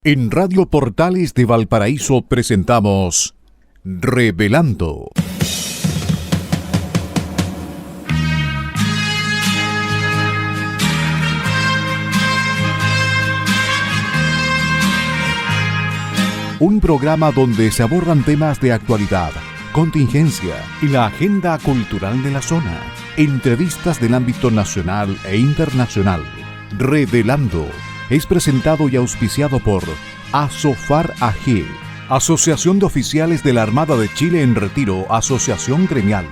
En Radio Portales de Valparaíso presentamos Revelando. Un programa donde se abordan temas de actualidad, contingencia y la agenda cultural de la zona. Entrevistas del ámbito nacional e internacional. Revelando es presentado y auspiciado por Asofar AG, Asociación de Oficiales de la Armada de Chile en Retiro, Asociación Gremial.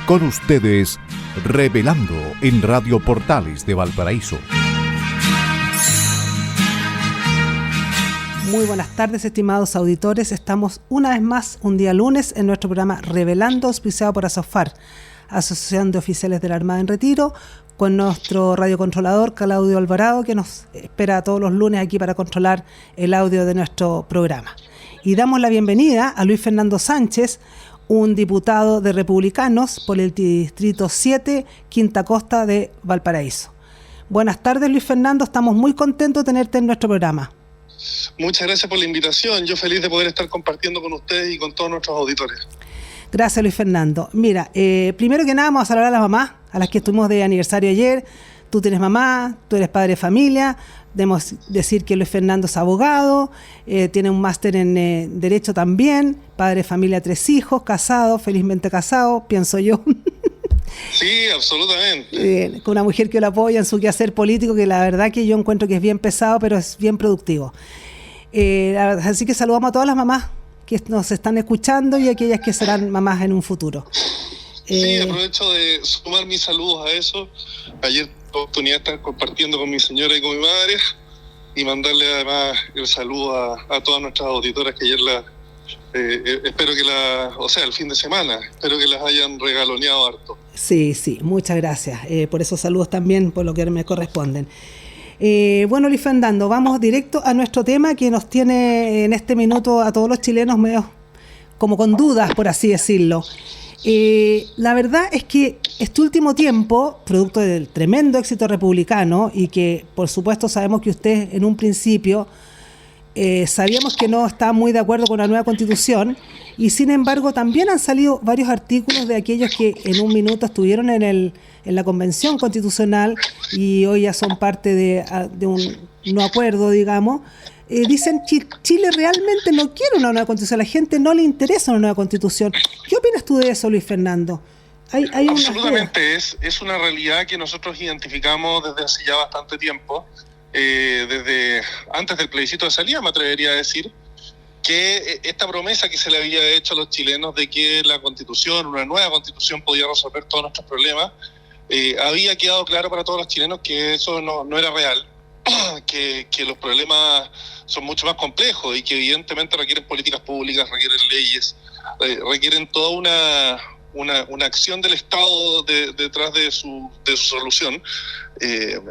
Con ustedes, Revelando en Radio Portales de Valparaíso. Muy buenas tardes, estimados auditores. Estamos una vez más, un día lunes, en nuestro programa Revelando, auspiciado por Asofar, Asociación de Oficiales de la Armada en Retiro, con nuestro radiocontrolador Claudio Alvarado, que nos espera todos los lunes aquí para controlar el audio de nuestro programa. Y damos la bienvenida a Luis Fernando Sánchez, un diputado de Republicanos por el Distrito 7, Quinta Costa de Valparaíso. Buenas tardes, Luis Fernando, estamos muy contentos de tenerte en nuestro programa. Muchas gracias por la invitación, yo feliz de poder estar compartiendo con ustedes y con todos nuestros auditores. Gracias, Luis Fernando. Mira, primero que nada vamos a saludar a las mamás, a las que estuvimos de aniversario ayer. Tú tienes mamá, tú eres padre de familia. Debemos decir que Luis Fernando es abogado, tiene un máster en Derecho también, padre de familia, 3 hijos, casado, felizmente casado, pienso yo. Sí, absolutamente. Con una mujer que lo apoya en su quehacer político, que la verdad que yo encuentro que es bien pesado, pero es bien productivo. Así que saludamos a todas las mamás que nos están escuchando y aquellas que serán mamás en un futuro. Sí, aprovecho de sumar mis saludos a eso. Ayer tuve la oportunidad de estar compartiendo con mi señora y con mi madre y mandarle además el saludo a todas nuestras auditoras que ayer espero que el fin de semana, espero que las hayan regaloneado harto. Sí, muchas gracias por esos saludos también, por lo que me corresponden. Bueno, Luis Fernando, vamos directo a nuestro tema que nos tiene en este minuto a todos los chilenos medio como con dudas, por así decirlo. La verdad es que este último tiempo, producto del tremendo éxito republicano, y que por supuesto sabemos que usted en un principio sabíamos que no está muy de acuerdo con la nueva Constitución, y sin embargo también han salido varios artículos de aquellos que en un minuto estuvieron en la Convención Constitucional y hoy ya son parte de un no acuerdo, digamos. Dicen que Chile realmente no quiere una nueva Constitución, a la gente no le interesa una nueva Constitución. ¿Qué opinas tú de eso, Luis Fernando? ¿Hay Absolutamente, es una realidad que nosotros identificamos desde hace ya bastante tiempo. Desde antes del plebiscito de salida, me atrevería a decir que esta promesa que se le había hecho a los chilenos de que la Constitución, una nueva Constitución, podía resolver todos nuestros problemas, había quedado claro para todos los chilenos que eso no era real, que los problemas son mucho más complejos y que evidentemente requieren políticas públicas, requieren leyes, requieren toda una acción del Estado detrás de su solución,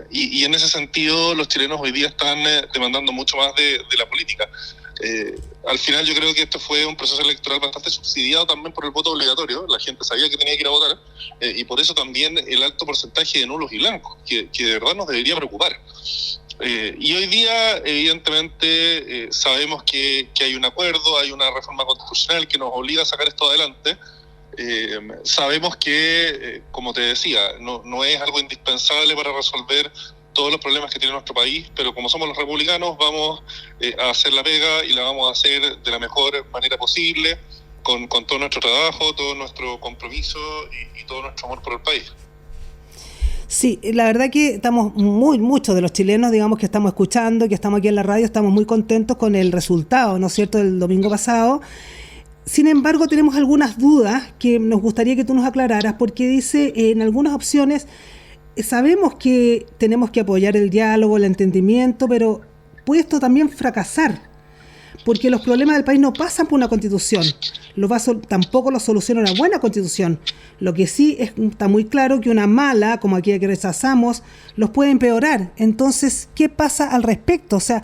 y en ese sentido los chilenos hoy día están demandando mucho más de la política. Al final yo creo que esto fue un proceso electoral bastante subsidiado también por el voto obligatorio. La gente sabía que tenía que ir a votar, y por eso también el alto porcentaje de nulos y blancos, que de verdad nos debería preocupar. Y hoy día evidentemente sabemos que hay un acuerdo, hay una reforma constitucional que nos obliga a sacar esto adelante. Sabemos que, como te decía, no es algo indispensable para resolver todos los problemas que tiene nuestro país, pero como somos los republicanos vamos a hacer la pega y la vamos a hacer de la mejor manera posible, con todo nuestro trabajo, todo nuestro compromiso y todo nuestro amor por el país. Sí, la verdad que estamos muchos de los chilenos, digamos, que estamos escuchando, que estamos aquí en la radio, estamos muy contentos con el resultado, ¿no es cierto?, del domingo pasado. Sin embargo, tenemos algunas dudas que nos gustaría que tú nos aclararas, porque dice en algunas opciones, sabemos que tenemos que apoyar el diálogo, el entendimiento, pero puede esto también fracasar, porque los problemas del país no pasan por una constitución, tampoco lo soluciona una buena constitución. Lo que sí está muy claro que una mala, como aquella que rechazamos, los puede empeorar. Entonces, ¿qué pasa al respecto? O sea,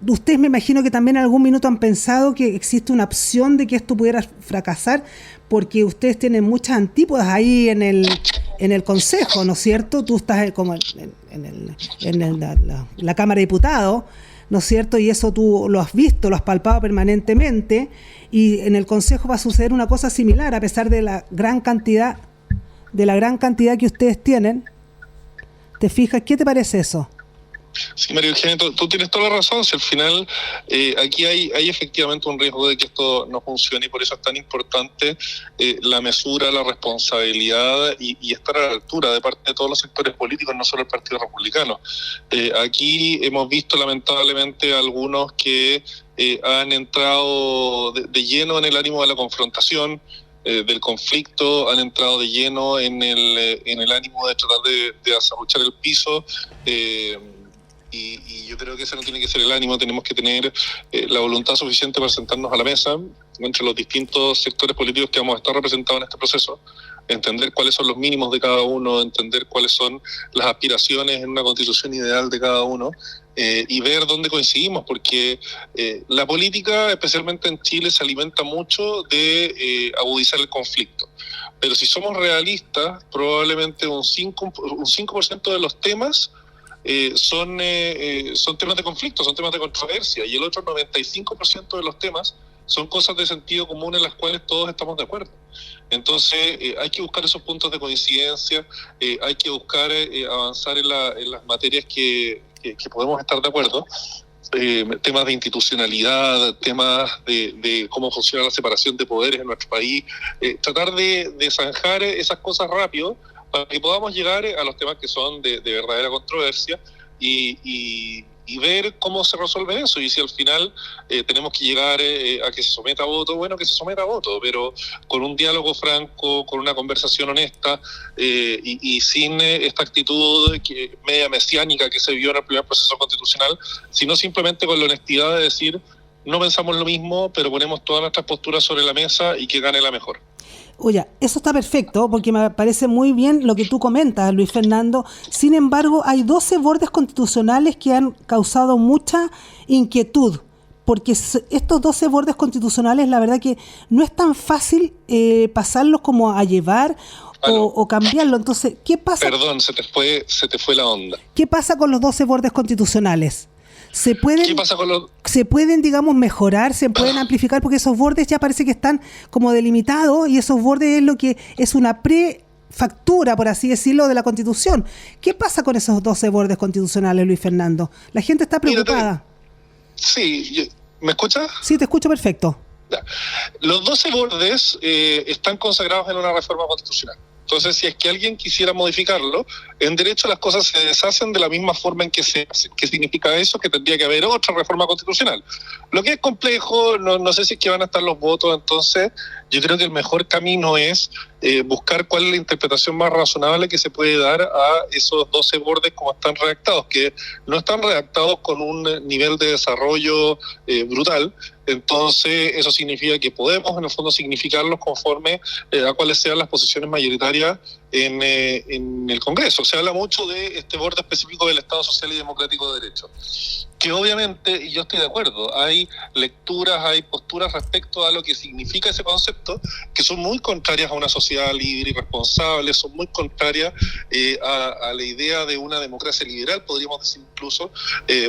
ustedes me imagino que también en algún minuto han pensado que existe una opción de que esto pudiera fracasar, porque ustedes tienen muchas antípodas ahí en el Consejo, ¿no es cierto? Tú estás como en la Cámara de Diputados, ¿no es cierto? Y eso tú lo has visto, lo has palpado permanentemente, y en el Consejo va a suceder una cosa similar, a pesar de la gran cantidad que ustedes tienen. ¿Te fijas? ¿Qué te parece eso? Sí, María Eugenia, tú tienes toda la razón. Si al final aquí hay efectivamente un riesgo de que esto no funcione, y por eso es tan importante la mesura, la responsabilidad y estar a la altura de parte de todos los sectores políticos, no solo el Partido Republicano. Aquí hemos visto lamentablemente algunos que han entrado de lleno en el ánimo de la confrontación, del conflicto, han entrado de lleno en el ánimo de tratar de azabuchar el piso. Y yo creo que ese no tiene que ser el ánimo. Tenemos que tener la voluntad suficiente para sentarnos a la mesa entre los distintos sectores políticos que vamos a estar representados en este proceso, entender cuáles son los mínimos de cada uno, entender cuáles son las aspiraciones en una constitución ideal de cada uno, y ver dónde coincidimos, porque la política, especialmente en Chile, se alimenta mucho de agudizar el conflicto. Pero si somos realistas, probablemente un 5% de los temas son temas de conflicto, son temas de controversia, y el otro 95% de los temas son cosas de sentido común en las cuales todos estamos de acuerdo. Entonces hay que buscar esos puntos de coincidencia, hay que buscar avanzar en las materias que podemos estar de acuerdo, temas de institucionalidad, temas de cómo funciona la separación de poderes en nuestro país, tratar de zanjar esas cosas rápido para que podamos llegar a los temas que son de verdadera controversia y ver cómo se resuelve eso. Y si al final tenemos que llegar a que se someta a voto, bueno, que se someta a voto, pero con un diálogo franco, con una conversación honesta, y sin esta actitud media mesiánica que se vio en el primer proceso constitucional, sino simplemente con la honestidad de decir, no pensamos lo mismo, pero ponemos todas nuestras posturas sobre la mesa y que gane la mejor. Oye, eso está perfecto, porque me parece muy bien lo que tú comentas, Luis Fernando. Sin embargo, hay 12 bordes constitucionales que han causado mucha inquietud, porque estos 12 bordes constitucionales, la verdad que no es tan fácil pasarlos como a llevar o cambiarlo. Entonces, ¿qué pasa? Perdón, se te fue la onda. ¿Qué pasa con los 12 bordes constitucionales? ¿Qué pasa con se pueden, digamos, mejorar, se pueden amplificar? Porque esos bordes ya parece que están como delimitados, y esos bordes es lo que es una prefactura, por así decirlo, de la Constitución. ¿Qué pasa con esos 12 bordes constitucionales, Luis Fernando? La gente está preocupada. Sí, ¿me escuchas? Sí, te escucho perfecto. Ya. Los 12 bordes están consagrados en una reforma constitucional. Entonces, si es que alguien quisiera modificarlo, en derecho las cosas se deshacen de la misma forma en que se hacen. ¿Qué significa eso? Que tendría que haber otra reforma constitucional. Lo que es complejo, no sé si es que van a estar los votos, entonces yo creo que el mejor camino es buscar cuál es la interpretación más razonable que se puede dar a esos 12 bordes como están redactados, que no están redactados con un nivel de desarrollo brutal. Entonces eso significa que podemos en el fondo significarlos conforme a cuáles sean las posiciones mayoritarias en el Congreso. Se habla mucho de este borde específico del Estado Social y Democrático de Derecho, que obviamente, y yo estoy de acuerdo, hay lecturas, hay posturas respecto a lo que significa ese concepto que son muy contrarias a una sociedad libre y responsable, son muy contrarias a la idea de una democracia liberal, podríamos decir incluso,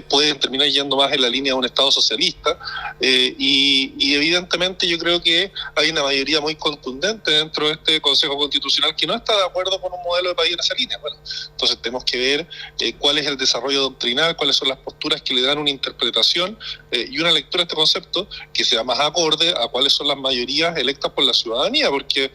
pueden terminar yendo más en la línea de un Estado socialista, y evidentemente yo creo que hay una mayoría muy contundente dentro de este Consejo Constitucional que no está de acuerdo con un modelo de país en esa línea. Bueno, entonces tenemos que ver cuál es el desarrollo doctrinal, cuáles son las posturas que le dan una interpretación y una lectura a este concepto que sea más acorde a cuáles son las mayorías electas por la ciudadanía, porque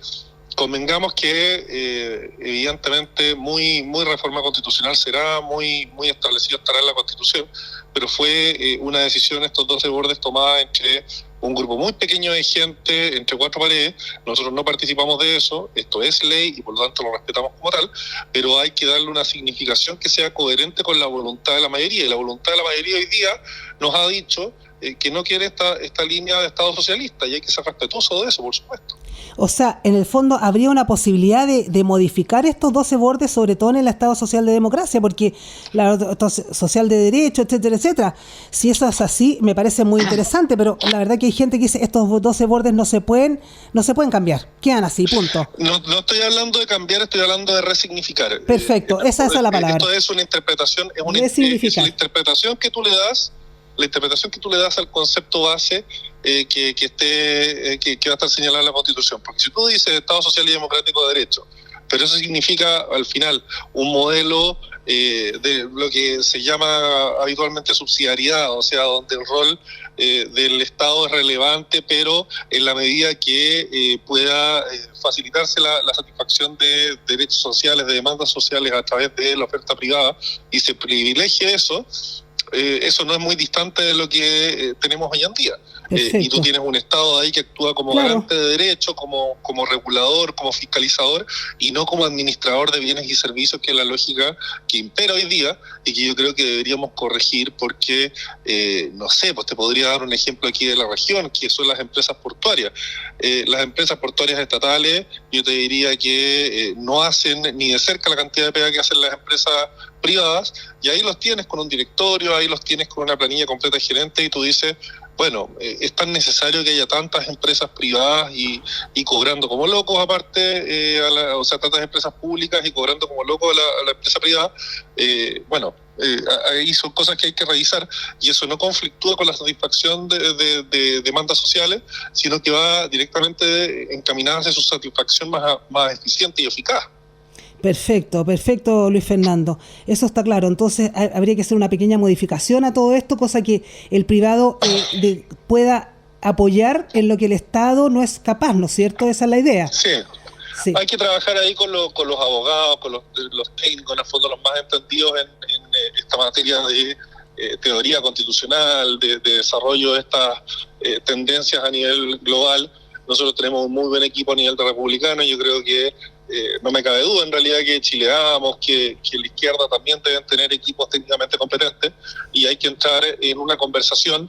convengamos que evidentemente muy reforma constitucional será, muy establecido estará en la Constitución, pero fue una decisión, estos 12 bordes, tomada entre un grupo muy pequeño de gente, entre 4 paredes. Nosotros no participamos de eso, esto es ley y por lo tanto lo respetamos como tal, pero hay que darle una significación que sea coherente con la voluntad de la mayoría, y la voluntad de la mayoría hoy día nos ha dicho que no quiere esta línea de Estado socialista, y hay que ser respetuoso de eso, por supuesto. O sea, en el fondo habría una posibilidad de modificar estos 12 bordes, sobre todo en el Estado social de democracia, porque la social de derecho, etcétera, etcétera. Si eso es así, me parece muy interesante, pero la verdad que hay gente que dice estos 12 bordes no se pueden cambiar, quedan así, punto. No estoy hablando de cambiar, estoy hablando de resignificar. Perfecto, esa es la palabra. Esto es una interpretación, es la interpretación que tú le das la interpretación que tú le das al concepto base que va a estar señalado en la Constitución. Porque si tú dices Estado Social y Democrático de Derecho, pero eso significa al final un modelo de lo que se llama habitualmente subsidiariedad, o sea, donde el rol del Estado es relevante, pero en la medida que pueda facilitarse la satisfacción de derechos sociales, de demandas sociales a través de la oferta privada, y se privilegie eso, eso no es muy distante de lo que tenemos hoy en día. Y tú tienes un Estado ahí que actúa como garante de derechos, como regulador, como fiscalizador, y no como administrador de bienes y servicios, que es la lógica que impera hoy día y que yo creo que deberíamos corregir, porque, no sé, pues te podría dar un ejemplo aquí de la región, que son las empresas portuarias. Las empresas portuarias estatales, yo te diría que no hacen ni de cerca la cantidad de pega que hacen las empresas privadas, y ahí los tienes con un directorio, ahí los tienes con una planilla completa de gerente, y tú dices, bueno, es tan necesario que haya tantas empresas privadas y cobrando como locos aparte, o sea, tantas empresas públicas y cobrando como locos a la empresa privada. Ahí son cosas que hay que revisar, y eso no conflictúa con la satisfacción de demandas sociales, sino que va directamente encaminada hacia su satisfacción más eficiente y eficaz. Perfecto, Luis Fernando. Eso está claro. Entonces habría que hacer una pequeña modificación a todo esto, cosa que el privado pueda apoyar en lo que el Estado no es capaz, ¿no es cierto? Esa es la idea. Sí. Hay que trabajar ahí con los abogados, con los técnicos, en el fondo los más entendidos en esta materia de teoría constitucional, de desarrollo de estas tendencias a nivel global. Nosotros tenemos un muy buen equipo a nivel de republicano. Yo creo que no me cabe duda en realidad que Chile Vamos, que la izquierda también deben tener equipos técnicamente competentes, y hay que entrar en una conversación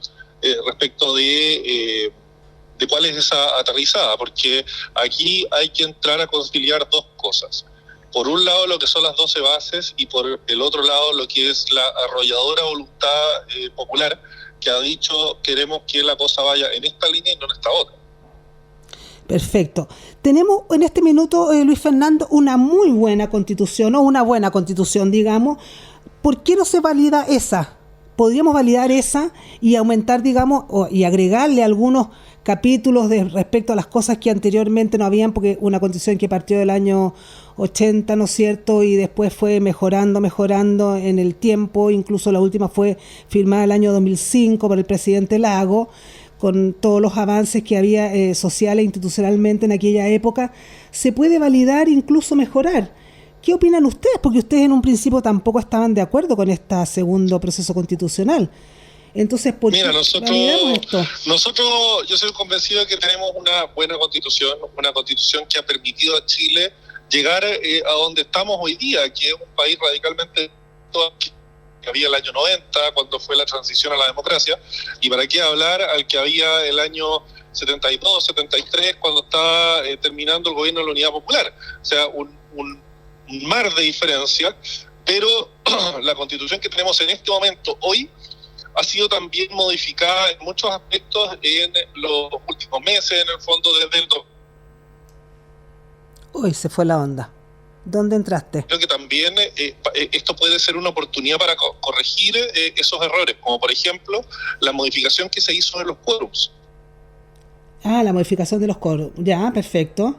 respecto de cuál es esa aterrizada, porque aquí hay que entrar a conciliar dos cosas. Por un lado lo que son las 12 bases, y por el otro lado lo que es la arrolladora voluntad popular, que ha dicho queremos que la cosa vaya en esta línea y no en esta otra. Perfecto. Tenemos en este minuto, Luis Fernando, una muy buena constitución, o una buena constitución, digamos. ¿Por qué no se valida esa? Podríamos validar esa y aumentar, digamos, y agregarle algunos capítulos respecto a las cosas que anteriormente no habían, porque una constitución que partió del año 80, ¿no es cierto?, y después fue mejorando en el tiempo. Incluso la última fue firmada el año 2005 por el presidente Lago, con todos los avances que había sociales e institucionalmente en aquella época. Se puede validar, incluso mejorar. ¿Qué opinan ustedes? Porque ustedes en un principio tampoco estaban de acuerdo con este segundo proceso constitucional. Entonces, ¿por qué validamos esto? Nosotros, yo soy convencido de que tenemos una buena constitución que ha permitido a Chile llegar a donde estamos hoy día, que es un país radicalmente que había el año 90, cuando fue la transición a la democracia, y para qué hablar al que había el año 72, 73, cuando estaba terminando el gobierno de la Unidad Popular. O sea, un mar de diferencia, pero la constitución que tenemos en este momento, hoy, ha sido también modificada en muchos aspectos en los últimos meses, en el fondo desde el... Uy, se fue la onda. ¿Dónde entraste? Creo que también esto puede ser una oportunidad para corregir esos errores, como por ejemplo la modificación que se hizo en los quórums. La modificación de los quórums. Ya, perfecto.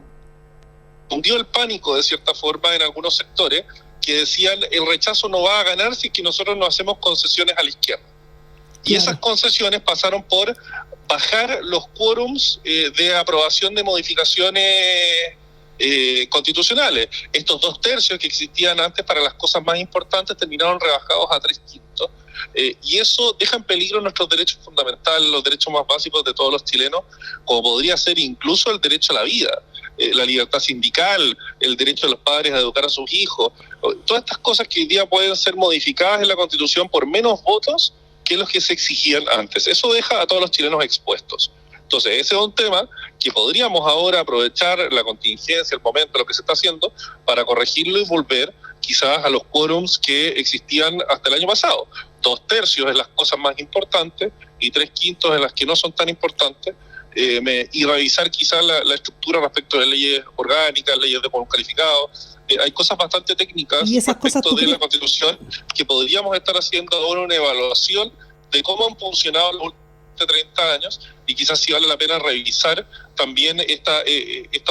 Hundió el pánico, de cierta forma, en algunos sectores que decían el rechazo no va a ganar si es que nosotros no hacemos concesiones a la izquierda. Y esas concesiones pasaron por bajar los quórums de aprobación de modificaciones constitucionales. Estos 2/3 que existían antes para las cosas más importantes terminaron rebajados a 3/5, y eso deja en peligro nuestros derechos fundamentales, los derechos más básicos de todos los chilenos, como podría ser incluso el derecho a la vida, la libertad sindical, el derecho de los padres a educar a sus hijos. Todas estas cosas que hoy día pueden ser modificadas en la Constitución por menos votos que los que se exigían antes. Eso deja a todos los chilenos expuestos. Entonces, ese es un tema que podríamos ahora aprovechar la contingencia, el momento, lo que se está haciendo, para corregirlo y volver quizás a los quórums que existían hasta el año pasado. 2/3 en las cosas más importantes y 3/5 en las que no son tan importantes, y revisar quizás la estructura respecto de leyes orgánicas, leyes de quórum calificado. Hay cosas bastante técnicas respecto de la Constitución que podríamos estar haciendo ahora una evaluación de cómo han funcionado los últimos 30 años, y quizás sí vale la pena revisar también esta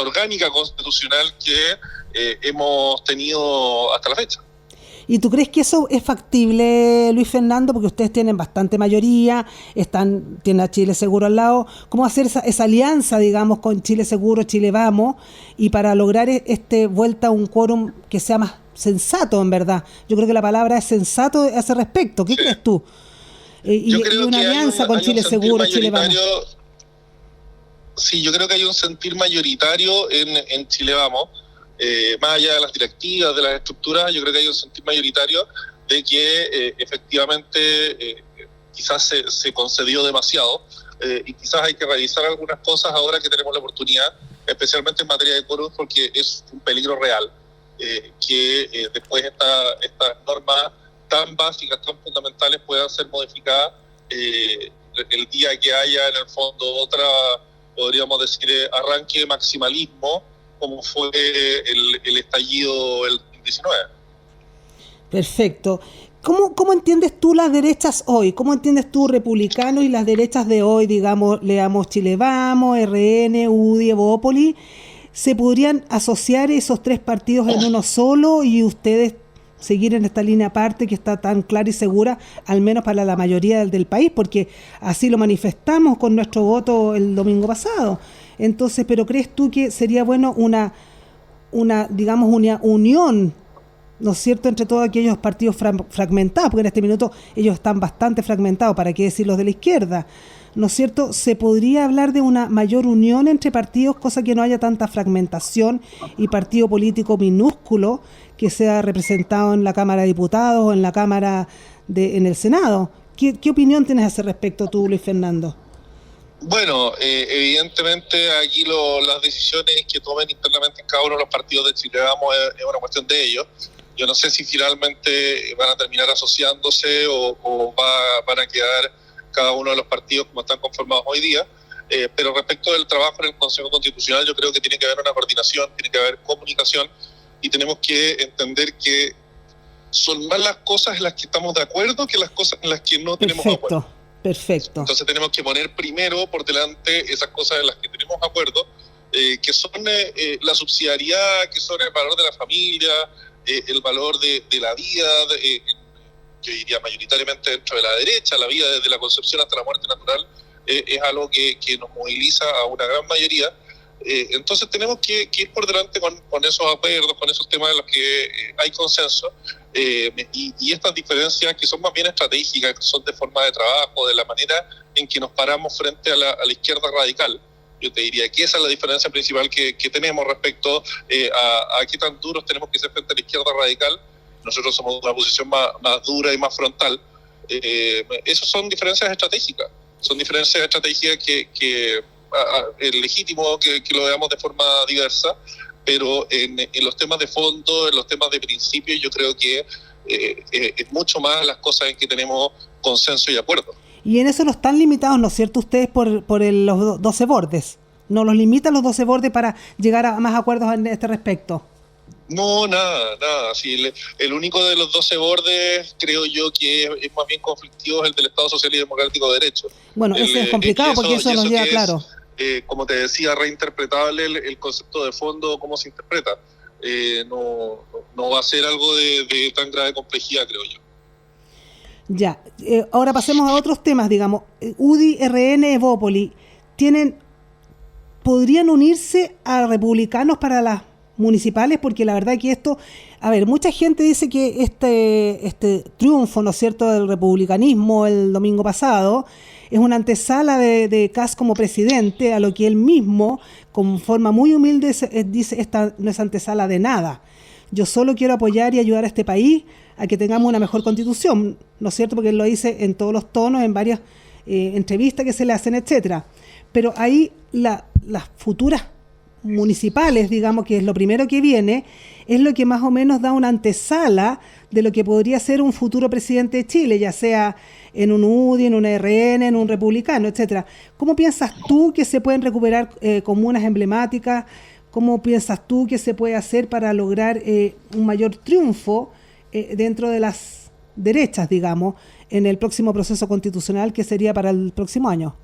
orgánica constitucional que hemos tenido hasta la fecha. ¿Y tú crees que eso es factible, Luis Fernando? Porque ustedes tienen bastante mayoría, tienen a Chile Seguro al lado. ¿Cómo hacer esa alianza, digamos, con Chile Seguro, Chile Vamos, y para lograr vuelta a un quórum que sea más sensato, en verdad? Yo creo que la palabra es sensato a ese respecto. ¿Qué crees tú? Y una alianza con Chile Seguro, Chile Vamos. Sí, yo creo que hay un sentir mayoritario en Chile Vamos. Más allá de las directivas, de las estructuras, yo creo que hay un sentir mayoritario de que efectivamente quizás se concedió demasiado, y quizás hay que revisar algunas cosas ahora que tenemos la oportunidad, especialmente en materia de quórum, porque es un peligro real que después estas normas tan básicas, tan fundamentales puedan ser modificadas el día que haya en el fondo otra, podríamos decir, arranque de maximalismo, como fue el estallido del 19. Perfecto. ¿Cómo entiendes tú las derechas hoy? ¿Cómo entiendes tú republicanos y las derechas de hoy, digamos, leamos Chile Vamos, RN, UDI, Evópolis? ¿Se podrían asociar esos tres partidos en uno solo y ustedes seguir en esta línea aparte que está tan clara y segura, al menos para la mayoría del país? Porque así lo manifestamos con nuestro voto el domingo pasado. Entonces, ¿pero crees tú que sería bueno una unión, ¿no es cierto?, entre todos aquellos partidos fragmentados? Porque en este minuto ellos están bastante fragmentados, ¿para qué decir los de la izquierda? ¿No es cierto? ¿Se podría hablar de una mayor unión entre partidos, cosa que no haya tanta fragmentación y partido político minúsculo que sea representado en la Cámara de Diputados o en la Cámara en el Senado? ¿Qué opinión tienes a ese respecto tú, Luis Fernando? Bueno, evidentemente aquí las decisiones que tomen internamente en cada uno de los partidos de Chile Vamos es una cuestión de ellos. Yo no sé si finalmente van a terminar asociándose o van a quedar cada uno de los partidos como están conformados hoy día. Pero respecto del trabajo en el Consejo Constitucional, yo creo que tiene que haber una coordinación, tiene que haber comunicación, y tenemos que entender que son más las cosas en las que estamos de acuerdo que las cosas en las que no tenemos de acuerdo. Perfecto. Entonces tenemos que poner primero por delante esas cosas en las que tenemos acuerdo, que son la subsidiariedad, que son el valor de la familia, el valor de la vida, yo diría mayoritariamente dentro de la derecha, la vida desde la concepción hasta la muerte natural, es algo que nos moviliza a una gran mayoría. Entonces tenemos que ir por delante con esos acuerdos, con esos temas en los que hay consenso, y estas diferencias que son más bien estratégicas, que son de forma de trabajo, de la manera en que nos paramos frente a la izquierda radical. Yo te diría que esa es la diferencia principal que tenemos respecto a qué tan duros tenemos que ser frente a la izquierda radical. Nosotros somos una posición más dura y más frontal. Esas son diferencias estratégicas. Son diferencias estratégicas que es legítimo que lo veamos de forma diversa, pero en los temas de fondo, en los temas de principio, yo creo que es mucho más las cosas en que tenemos consenso y acuerdo. Y en eso no están limitados, ¿no es cierto?, ustedes por los 12 bordes. ¿No los limitan los 12 bordes para llegar a más acuerdos en este respecto? No, nada. Sí, el único de los 12 bordes, creo yo, que es más bien conflictivo, es el del Estado Social y Democrático de Derecho. Bueno, ese es complicado porque eso nos lleva claro. Como te decía, reinterpretable el concepto de fondo, cómo se interpreta. No va a ser algo de tan grave complejidad, creo yo. Ya, ahora pasemos a otros temas, digamos. UDI, RN, Evópolis, ¿podrían unirse a republicanos para las municipales? Porque la verdad que esto, mucha gente dice que este triunfo, ¿no es cierto?, del republicanismo el domingo pasado es una antesala de Kast como presidente, a lo que él mismo, con forma muy humilde, dice: esta no es antesala de nada. Yo solo quiero apoyar y ayudar a este país a que tengamos una mejor constitución, ¿no es cierto?, porque él lo dice en todos los tonos, en varias entrevistas que se le hacen, etcétera. Pero ahí las futuras municipales, digamos, que es lo primero que viene, es lo que más o menos da una antesala de lo que podría ser un futuro presidente de Chile, ya sea en un UDI, en un RN, en un republicano, etcétera. ¿Cómo piensas tú que se pueden recuperar comunas emblemáticas? ¿Cómo piensas tú que se puede hacer para lograr un mayor triunfo dentro de derechas, digamos, en el próximo proceso constitucional que sería para el próximo año.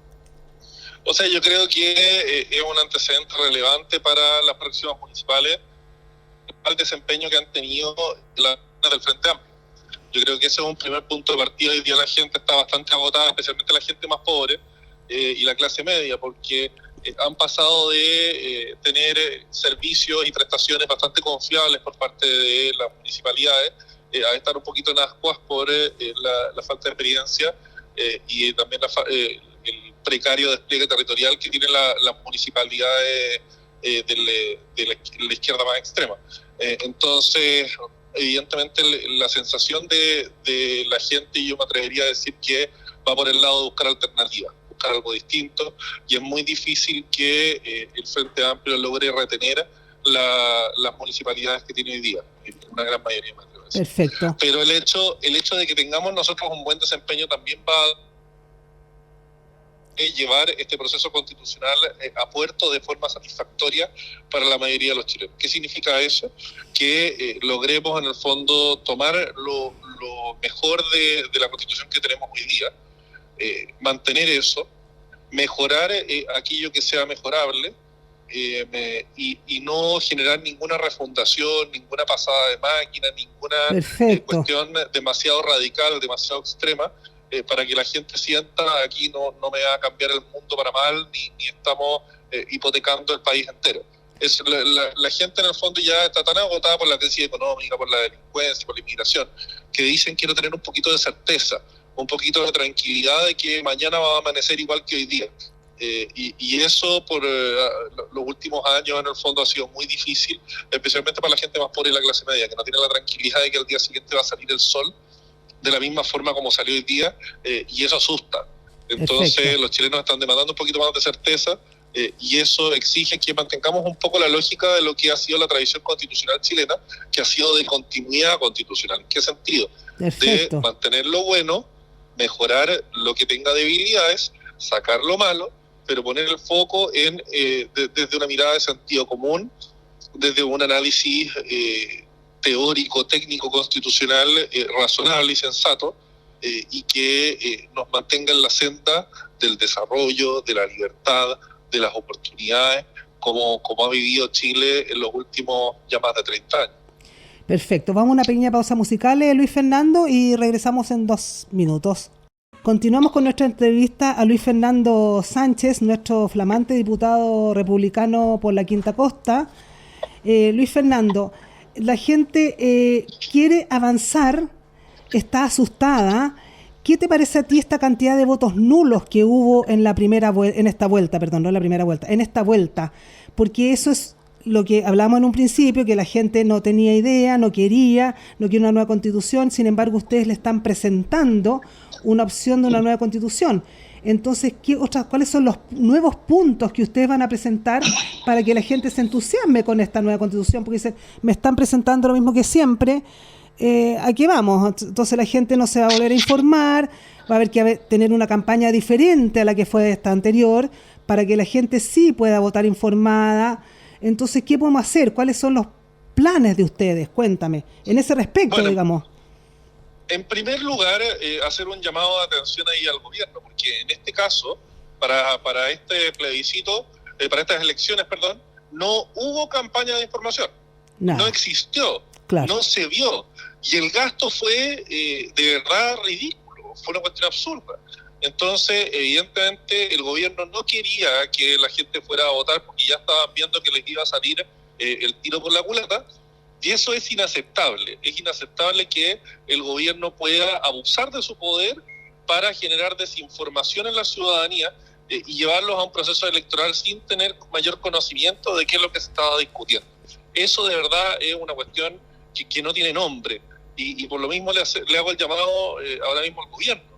O sea, yo creo que es un antecedente relevante para las próximas municipales al desempeño que han tenido las del Frente Amplio. Yo creo que ese es un primer punto de partida. Hoy día la gente está bastante agotada, especialmente la gente más pobre y la clase media, porque han pasado de tener servicios y prestaciones bastante confiables por parte de las municipalidades a estar un poquito en ascuas por la falta de experiencia y también el precario despliegue territorial que tienen las municipalidades de la izquierda más extrema. Entonces, evidentemente la sensación de la gente, y yo me atrevería a decir que va por el lado de buscar alternativas, buscar algo distinto, y es muy difícil que el Frente Amplio logre retener las municipalidades que tiene hoy día, una gran mayoría, me atrevo a decir. Perfecto. Pero el hecho de que tengamos nosotros un buen desempeño también va a llevar este proceso constitucional a puerto de forma satisfactoria para la mayoría de los chilenos. ¿Qué significa eso? Que logremos en el fondo tomar lo mejor de la Constitución que tenemos hoy día, mantener eso, mejorar aquello que sea mejorable y no generar ninguna refundación, ninguna pasada de máquina, ninguna cuestión demasiado radical, demasiado extrema, para que la gente sienta aquí no me va a cambiar el mundo para mal, ni estamos hipotecando el país entero. La gente en el fondo ya está tan agotada por la crisis económica, por la delincuencia, por la inmigración, que dicen quiero tener un poquito de certeza, un poquito de tranquilidad de que mañana va a amanecer igual que hoy día. Y eso por los últimos años en el fondo ha sido muy difícil, especialmente para la gente más pobre y la clase media, que no tiene la tranquilidad de que al día siguiente va a salir el sol de la misma forma como salió hoy día, y eso asusta. Entonces Perfecto. Los chilenos están demandando un poquito más de certeza, y eso exige que mantengamos un poco la lógica de lo que ha sido la tradición constitucional chilena, que ha sido de continuidad constitucional. ¿En qué sentido? Perfecto. De mantener lo bueno, mejorar lo que tenga debilidades, sacar lo malo, pero poner el foco en desde una mirada de sentido común, desde un análisis teórico, técnico, constitucional, razonable y sensato, y que nos mantenga en la senda del desarrollo, de la libertad, de las oportunidades, como ha vivido Chile en los últimos ya más de 30 años. Perfecto, vamos a una pequeña pausa musical, Luis Fernando, y regresamos en 2 minutos. Continuamos con nuestra entrevista a Luis Fernando Sánchez, nuestro flamante diputado republicano por la Quinta Costa. Luis Fernando, la gente quiere avanzar, está asustada. ¿Qué te parece a ti esta cantidad de votos nulos que hubo en esta vuelta? Porque eso es lo que hablamos en un principio, que la gente no tenía idea, no quiere una nueva constitución. Sin embargo, ustedes le están presentando una opción de una nueva constitución. Entonces, ¿cuáles son los nuevos puntos que ustedes van a presentar para que la gente se entusiasme con esta nueva constitución? Porque dicen, me están presentando lo mismo que siempre, ¿a qué vamos? Entonces la gente no se va a volver a informar, va a haber que tener una campaña diferente a la que fue esta anterior, para que la gente sí pueda votar informada. Entonces, ¿qué podemos hacer? ¿Cuáles son los planes de ustedes? Cuéntame, en ese respecto, digamos. En primer lugar, hacer un llamado de atención ahí al gobierno, porque en este caso, para este plebiscito, para estas elecciones, no hubo campaña de información. No existió, no se vio. Y el gasto fue de verdad ridículo, fue una cuestión absurda. Entonces, evidentemente, el gobierno no quería que la gente fuera a votar porque ya estaban viendo que les iba a salir el tiro por la culata. Y eso es inaceptable. Es inaceptable que el gobierno pueda abusar de su poder para generar desinformación en la ciudadanía y llevarlos a un proceso electoral sin tener mayor conocimiento de qué es lo que se estaba discutiendo. Eso de verdad es una cuestión que no tiene nombre. Y por lo mismo le hago el llamado ahora mismo al gobierno,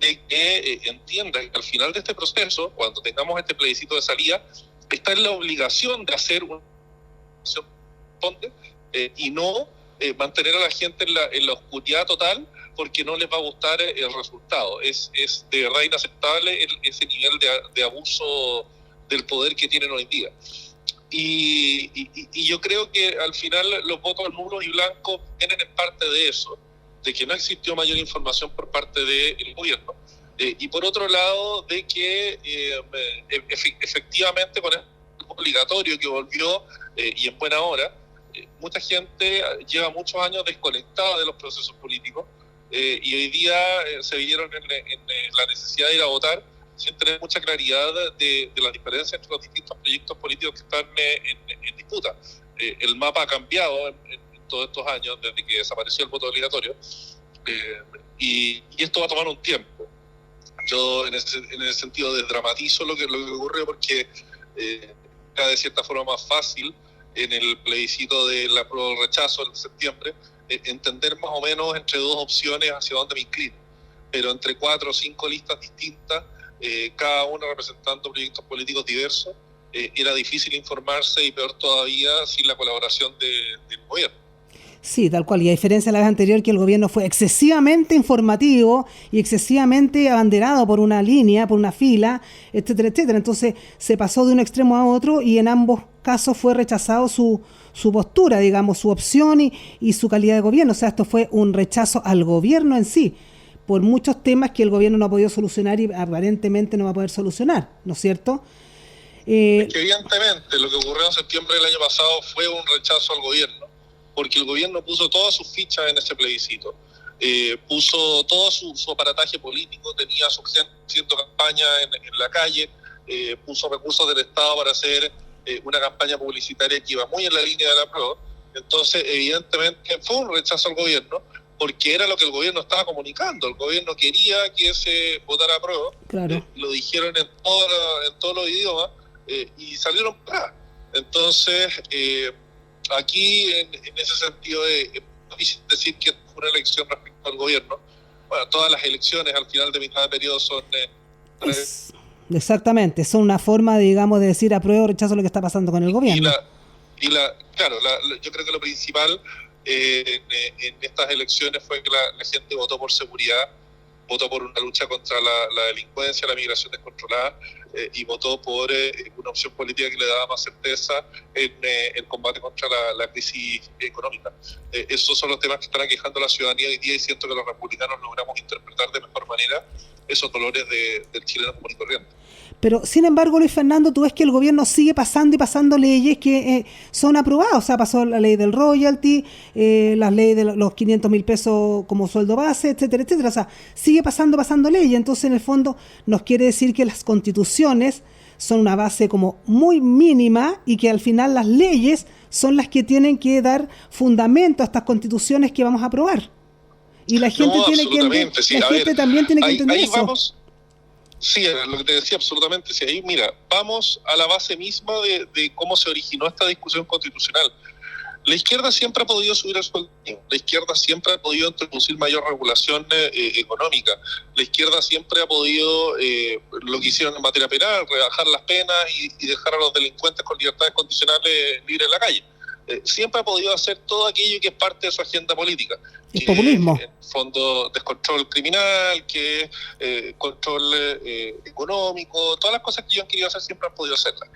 de que entienda que al final de este proceso, cuando tengamos este plebiscito de salida, está en la obligación de hacer una acción y no mantener a la gente en la oscuridad total porque no les va a gustar el resultado. Es de verdad inaceptable ese nivel de abuso del poder que tienen hoy día. Y yo creo que al final los votos nulos y blancos vienen en parte de eso, de que no existió mayor información por parte del gobierno, y por otro lado de que efectivamente con el obligatorio que volvió y en buena hora, mucha gente lleva muchos años desconectada de los procesos políticos, y hoy día se vieron en la necesidad de ir a votar sin tener mucha claridad de la diferencia entre los distintos proyectos políticos que están en disputa. El mapa ha cambiado en todos estos años desde que desapareció el voto obligatorio, y esto va a tomar un tiempo. Yo en ese sentido desdramatizo lo que ocurre, porque era de cierta forma más fácil en el plebiscito de la prueba o rechazo en septiembre entender más o menos entre dos opciones hacia dónde me inclino, pero entre 4 o 5 listas distintas, cada una representando proyectos políticos diversos, era difícil informarse, y peor todavía sin la colaboración del gobierno. Sí, tal cual. Y a diferencia de la vez anterior, que el gobierno fue excesivamente informativo y excesivamente abanderado por una línea, por una fila, etcétera, etcétera. Entonces se pasó de un extremo a otro, y en ambos casos fue rechazado su postura, digamos, su opción y su calidad de gobierno. O sea, esto fue un rechazo al gobierno en sí, por muchos temas que el gobierno no ha podido solucionar y aparentemente no va a poder solucionar, ¿no es cierto? Es que evidentemente lo que ocurrió en septiembre del año pasado fue un rechazo al gobierno, porque el gobierno puso todas sus fichas en ese plebiscito, puso todo su aparataje político, tenía su gente haciendo campaña en la calle, puso recursos del Estado para hacer una campaña publicitaria que iba muy en la línea de la PRO. Entonces, evidentemente, fue un rechazo al gobierno, porque era lo que el gobierno estaba comunicando. El gobierno quería que se votara a prueba, claro. Lo dijeron en todos los idiomas, y salieron para. Entonces, aquí, en ese sentido, es difícil decir que fue una elección respecto al gobierno. Bueno, todas las elecciones al final de mitad de periodo son... Exactamente, son una forma, digamos, de decir apruebo o rechazo lo que está pasando con el gobierno. Claro, yo creo que lo principal en estas elecciones fue que la gente votó por seguridad, votó por una lucha contra la delincuencia, la migración descontrolada, y votó por una opción política que le daba más certeza en el combate contra la crisis económica. Esos son los temas que están aquejando a la ciudadanía hoy día, y siento que los republicanos logramos interpretar de mejor manera esos dolores del chileno común y corriente. Pero, sin embargo, Luis Fernando, tú ves que el gobierno sigue pasando y pasando leyes que son aprobadas. O sea, pasó la ley del royalty, las leyes de los 500.000 pesos como sueldo base, etcétera, etcétera. O sea, sigue pasando leyes. Entonces, en el fondo, nos quiere decir que las constituciones son una base como muy mínima, y que al final las leyes son las que tienen que dar fundamento a estas constituciones que vamos a aprobar. Y la gente también tiene que entender eso. Vamos. Sí, lo que te decía, absolutamente. Sí, ahí, mira, vamos a la base misma de cómo se originó esta discusión constitucional. La izquierda siempre ha podido subir el sueldo, la izquierda siempre ha podido introducir mayor regulación económica, la izquierda siempre ha podido, lo que hicieron en materia penal, rebajar las penas y dejar a los delincuentes con libertades condicionales libres en la calle. Siempre ha podido hacer todo aquello que es parte de su agenda política. El populismo. En fondo, descontrol criminal, que control económico, todas las cosas que ellos han querido hacer siempre han podido hacerlas.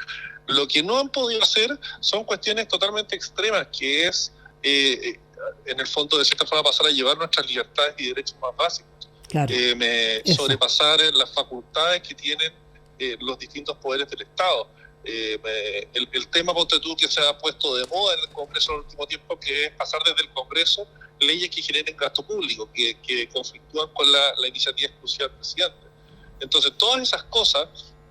Lo que no han podido hacer son cuestiones totalmente extremas, que es, en el fondo, de cierta forma, pasar a llevar nuestras libertades y derechos más básicos. Claro. Sobrepasar las facultades que tienen los distintos poderes del Estado. El tema, ponte tú, que se ha puesto de moda en el Congreso en el último tiempo, que es pasar desde el Congreso leyes que generen gasto público, que conflictúan con la iniciativa exclusiva del presidente. Entonces, todas esas cosas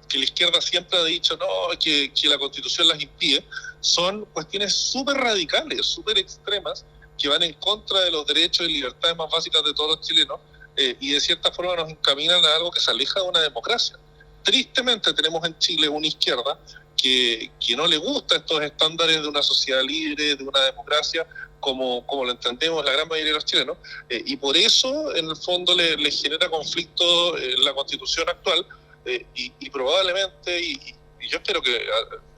que la izquierda siempre ha dicho que la Constitución las impide, son cuestiones súper radicales, súper extremas, que van en contra de los derechos y libertades más básicas de todos los chilenos, y de cierta forma nos encaminan a algo que se aleja de una democracia. Tristemente tenemos en Chile una izquierda que no le gusta estos estándares de una sociedad libre, de una democracia, como lo entendemos la gran mayoría de los chilenos, y por eso en el fondo le genera conflicto la Constitución actual, y probablemente, y yo espero que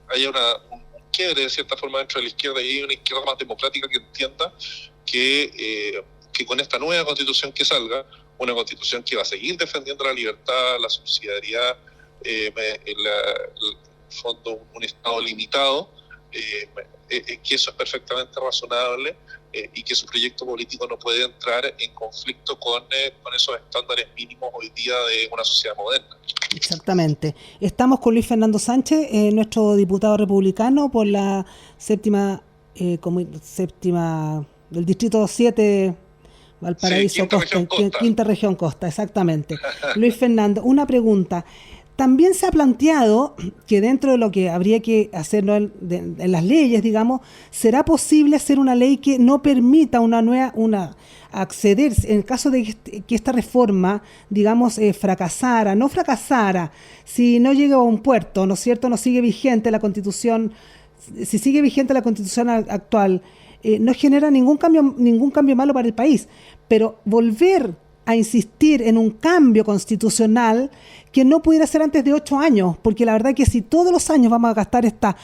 haya un quiebre de cierta forma dentro de la izquierda, y hay una izquierda más democrática que entienda que con esta nueva Constitución que salga, una Constitución que va a seguir defendiendo la libertad, la subsidiariedad, el fondo un Estado limitado, que eso es perfectamente razonable, y que su proyecto político no puede entrar en conflicto con esos estándares mínimos hoy día de una sociedad moderna. Exactamente. Estamos con Luis Fernando Sánchez, nuestro diputado republicano por la séptima del Distrito 7, Valparaíso, sí, Quinta Región Costa, exactamente. Luis Fernando, una pregunta. También se ha planteado que dentro de lo que habría que hacer, ¿no?, en las leyes, digamos, ¿será posible hacer una ley que no permita acceder, en caso de que esta reforma, digamos, fracasara, si no llega a un puerto, ¿no es cierto?, no sigue vigente la Constitución, si sigue vigente la Constitución actual, no genera ningún cambio malo para el país, pero volver a insistir en un cambio constitucional que no pudiera ser antes de 8 años, porque la verdad que si todos los años vamos a gastar esta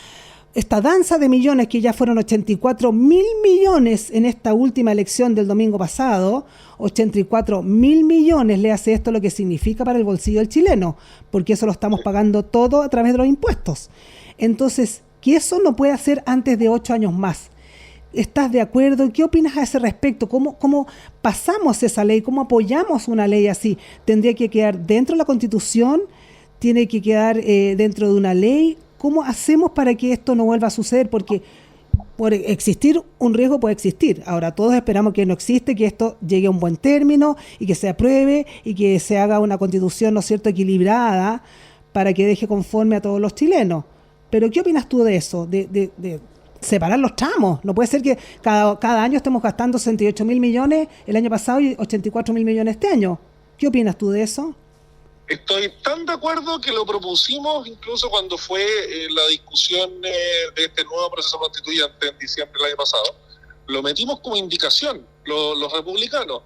danza de millones, que ya fueron 84.000 millones en esta última elección del domingo pasado, 84.000 millones, le hace esto lo que significa para el bolsillo del chileno, porque eso lo estamos pagando todo a través de los impuestos. Entonces, que eso no pueda ser antes de 8 años más. ¿Estás de acuerdo? ¿Qué opinas a ese respecto? ¿Cómo pasamos esa ley? ¿Cómo apoyamos una ley así? ¿Tendría que quedar dentro de la Constitución? ¿Tiene que quedar dentro de una ley? ¿Cómo hacemos para que esto no vuelva a suceder? Porque por existir un riesgo puede existir. Ahora, todos esperamos que no existe, que esto llegue a un buen término y que se apruebe y que se haga una Constitución, ¿no es cierto?, equilibrada para que deje conforme a todos los chilenos. Pero, ¿qué opinas tú de eso? De separar los tramos. No puede ser que cada año estemos gastando 68.000 millones el año pasado y 84.000 millones este año. ¿Qué opinas tú de eso? Estoy tan de acuerdo que lo propusimos incluso cuando fue la discusión de este nuevo proceso constituyente en diciembre del año pasado. Lo metimos como indicación los republicanos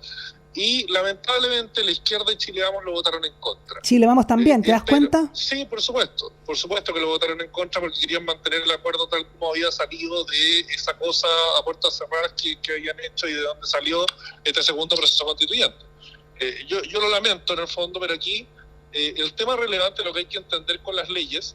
y lamentablemente la izquierda y Chile Vamos lo votaron en contra. Chile Vamos también, ¿te das cuenta? Sí, por supuesto que lo votaron en contra porque querían mantener el acuerdo tal como había salido de esa cosa a puertas cerradas que habían hecho y de donde salió este segundo proceso constituyente. Yo lo lamento en el fondo, pero aquí el tema relevante, lo que hay que entender con las leyes,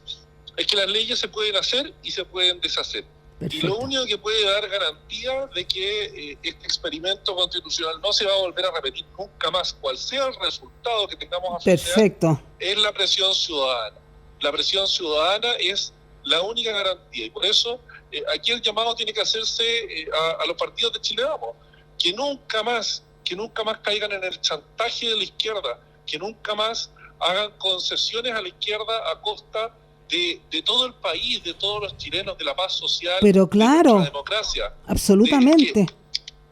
es que las leyes se pueden hacer y se pueden deshacer. Perfecto. Y lo único que puede dar garantía de que este experimento constitucional no se va a volver a repetir nunca más, cual sea el resultado que tengamos asociado, es la presión ciudadana. La presión ciudadana es la única garantía, y por eso aquí el llamado tiene que hacerse a los partidos de Chile Vamos, que nunca más caigan en el chantaje de la izquierda, que nunca más hagan concesiones a la izquierda a costa de todo el país, de todos los chilenos, de la paz social, pero claro, de la democracia. Absolutamente.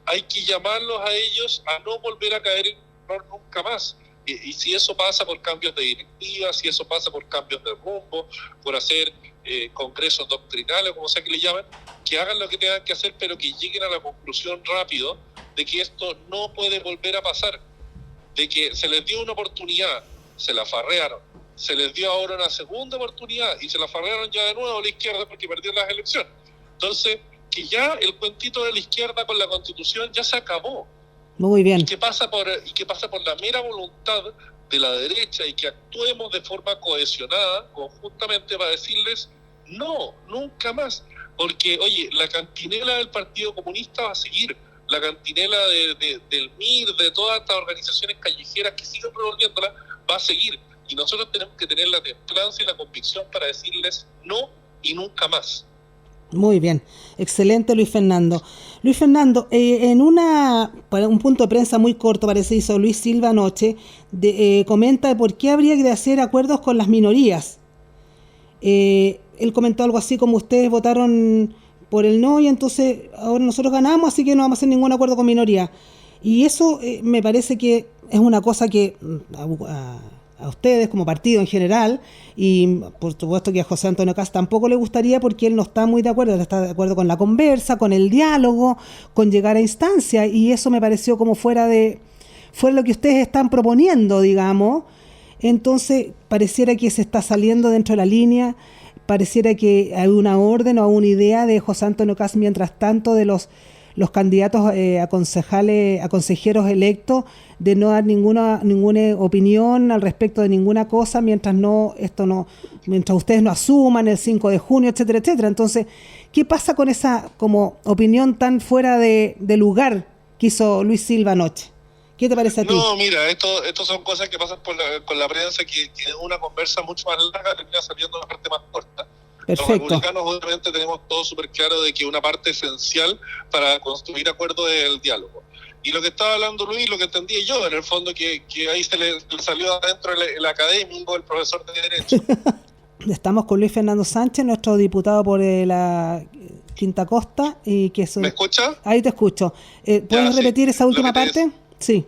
Hay que llamarlos a ellos a no volver a caer en error nunca más. Y si eso pasa por cambios de directiva, si eso pasa por cambios de rumbo, por hacer congresos doctrinales, como sea que le llamen, que hagan lo que tengan que hacer, pero que lleguen a la conclusión rápido de que esto no puede volver a pasar, de que se les dio una oportunidad, se la farrearon, se les dio ahora una segunda oportunidad y se la farrearon ya de nuevo a la izquierda porque perdieron las elecciones. Entonces, que ya el cuentito de la izquierda con la Constitución ya se acabó. Muy bien. Y que pasa por la mera voluntad de la derecha y que actuemos de forma cohesionada, conjuntamente, para decirles no, nunca más. Porque, oye, la cantinela del Partido Comunista va a seguir, la cantinela del MIR, de todas estas organizaciones callejeras que siguen revolviéndola, va a seguir. Y nosotros tenemos que tener la templanza y la convicción para decirles no y nunca más. Muy bien, excelente, Luis Fernando. Luis Fernando, en un punto de prensa muy corto, parece hizo Luis Silva anoche, comenta por qué habría que hacer acuerdos con las minorías. Él comentó algo así como ustedes votaron por el no y entonces ahora nosotros ganamos, así que no vamos a hacer ningún acuerdo con minoría. Y eso me parece que es una cosa que a ustedes como partido en general, y por supuesto que a José Antonio Kast tampoco le gustaría, porque él no está muy de acuerdo, él está de acuerdo con la conversa, con el diálogo, con llegar a instancias, y eso me pareció como fuera de lo que ustedes están proponiendo, digamos. Entonces pareciera que se está saliendo dentro de la línea, pareciera que hay una orden o una idea de José Antonio Kast mientras tanto de los los candidatos a consejeros electos de no dar ninguna opinión al respecto de ninguna cosa mientras ustedes no asuman el 5 de junio, etcétera, etcétera. Entonces, ¿qué pasa con esa como opinión tan fuera de lugar que hizo Luis Silva anoche? ¿Qué te parece a ti? No, mira, esto son cosas que pasan con la prensa, que una conversa mucho más larga termina saliendo una parte más corta. Perfecto. Los republicanos obviamente tenemos todo súper claro de que una parte esencial para construir acuerdos es el diálogo. Y lo que estaba hablando Luis, lo que entendí yo, en el fondo, que ahí se le salió adentro el académico, el profesor de Derecho. Estamos con Luis Fernando Sánchez, nuestro diputado por la Quinta Costa. ¿Me escucha? Ahí te escucho. ¿Puedes repetir esa última parte? Sí.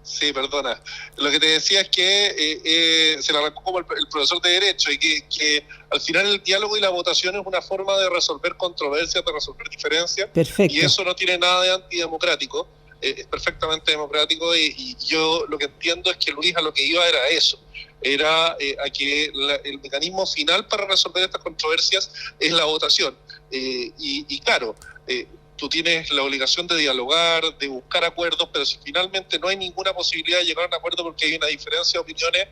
Sí, perdona. Lo que te decía es que se le arrancó como el profesor de Derecho, y que al final el diálogo y la votación es una forma de resolver controversias, de resolver diferencias. Perfecto. Y eso no tiene nada de antidemocrático, es perfectamente democrático, y yo lo que entiendo es que Luis a lo que iba era eso, era a que el mecanismo final para resolver estas controversias es la votación. Y claro, tú tienes la obligación de dialogar, de buscar acuerdos, pero si finalmente no hay ninguna posibilidad de llegar a un acuerdo porque hay una diferencia de opiniones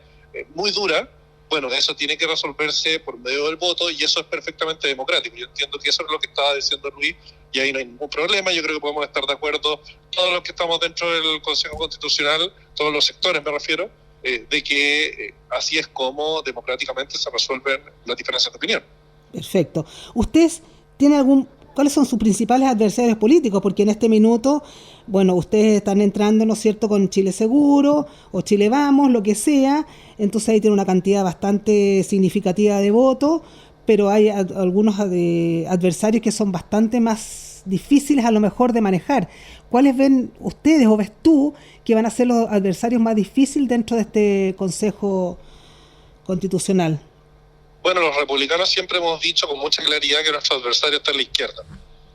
muy dura, bueno, eso tiene que resolverse por medio del voto, y eso es perfectamente democrático. Yo entiendo que eso es lo que estaba diciendo Luis, y ahí no hay ningún problema. Yo creo que podemos estar de acuerdo todos los que estamos dentro del Consejo Constitucional, todos los sectores me refiero, de que así es como democráticamente se resuelven las diferencias de opinión. Perfecto. ¿Ustedes tienen cuáles son sus principales adversarios políticos? Porque en este minuto, bueno, ustedes están entrando, ¿no es cierto?, con Chile Seguro o Chile Vamos, lo que sea. Entonces ahí tiene una cantidad bastante significativa de votos, pero hay algunos adversarios que son bastante más difíciles a lo mejor de manejar. ¿Cuáles ven ustedes o ves tú que van a ser los adversarios más difíciles dentro de este Consejo Constitucional? Bueno, los republicanos siempre hemos dicho con mucha claridad que nuestro adversario está en la izquierda.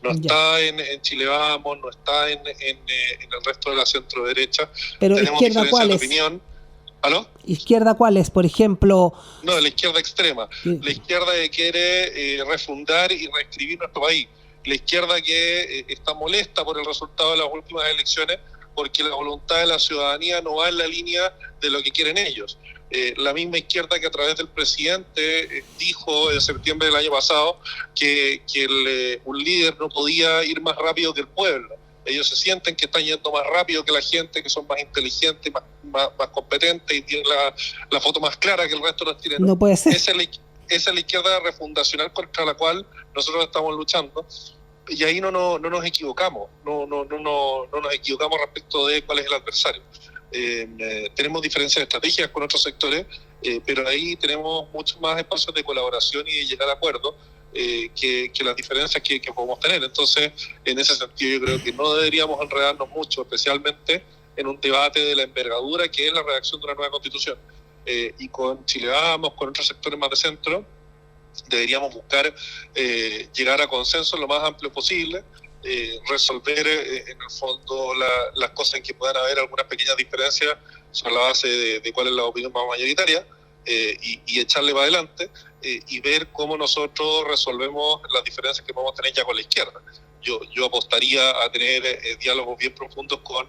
No está en Chile Vamos, no está en el resto de la centro derecha. Pero tenemos ¿izquierda cuál es? Opinión. ¿Aló? ¿Izquierda cuál es, por ejemplo? No, la izquierda extrema. Sí. La izquierda que quiere refundar y reescribir nuestro país. La izquierda que está molesta por el resultado de las últimas elecciones, porque la voluntad de la ciudadanía no va en la línea de lo que quieren ellos. La misma izquierda que a través del presidente dijo en septiembre del año pasado que un líder no podía ir más rápido que el pueblo. Ellos se sienten que están yendo más rápido que la gente, que son más inteligentes, más competentes y tienen la foto más clara que el resto los tienen. No puede ser. Esa es la izquierda refundacional contra la cual nosotros estamos luchando. Y ahí no nos equivocamos, no nos equivocamos respecto de cuál es el adversario. Tenemos diferencias de estrategias con otros sectores, pero ahí tenemos muchos más espacios de colaboración y de llegar a acuerdos que las diferencias que podemos tener. Entonces, en ese sentido, yo creo que no deberíamos enredarnos mucho, especialmente en un debate de la envergadura que es la redacción de una nueva constitución. Y con Chile Vamos, con otros sectores más de centro, deberíamos buscar llegar a consenso lo más amplio posible, resolver en el fondo las cosas en que puedan haber algunas pequeñas diferencias sobre la base de cuál es la opinión más mayoritaria, y echarle para adelante y ver cómo nosotros resolvemos las diferencias que podemos tener ya con la izquierda. Yo apostaría a tener diálogos bien profundos con